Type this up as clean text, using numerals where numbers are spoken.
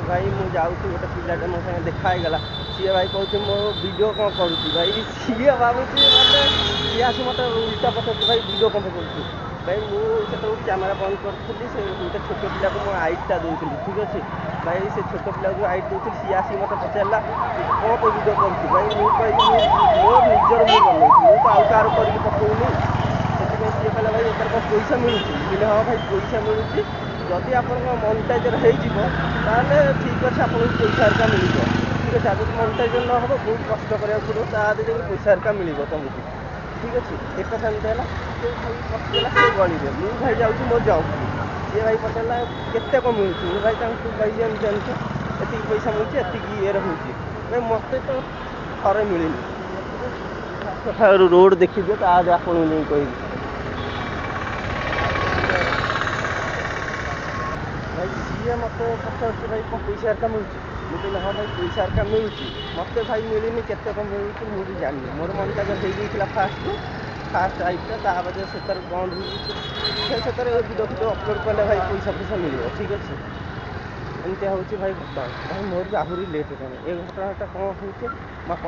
भाई मुझे जाऊँ गोटे पिलाटे मो सागे देखा गला सी भाई कहते मो वीडियो कौन करुँच भाई सी भावुँ मैंने सी आस मत उल्टा पचार भाई वीडियो कौन करुँच भाई मुझे कैमेरा बंद करी से गोटे छोट पिला को आईटा दूसरी ठीक अच्छे भाई से छोट पिला को आईट दूसरी सी आसिक मत पचारा कौन पे वीडियो करुँच भाई मुझे मो निजर मुझे बनऊँ तो आउ कार करके पकौनी से सी कहला भाई एकर कौन पैसा मिलूँ बोले हाँ भाई पैसा मिलूँ जदि आप मनिटाइजर हो ठीक अच्छे आपको पैसा हरिका मिल ठीक अच्छे आगे मनिटाइजर न हो बहुत कष्ट करा पड़ो ताद पैसा हरिका मिल तुमको ठीक अच्छे एक कथा एमती है भाई पचला से गली मुझे भाई जाऊँ मो जब सी भाई पचारा केते कम मिलूँ भाई भाई जानते ये पैसा मिलूँ ये ये भाई मत तो थे मिलनी रोड देखी दिए ताद आपको कह भाई सी मत पचार भाई कौन पैसा हरिका मिलूँ मुझे हाँ भाई पैसा हरिका मिलूँ मत भाई मिलनी केते कम मिलूँ मुझे जानी मोर मनटाइजर हो फास्ट आईटा ताजे से बंद हो वीडियो वीडियो अपलोड कले भाई पैसा पैसा मिल ठीक अच्छे एमती हूँ भाई घटना भाई मोर भी आहरी लेट होगा ये घटनाटा कौन हो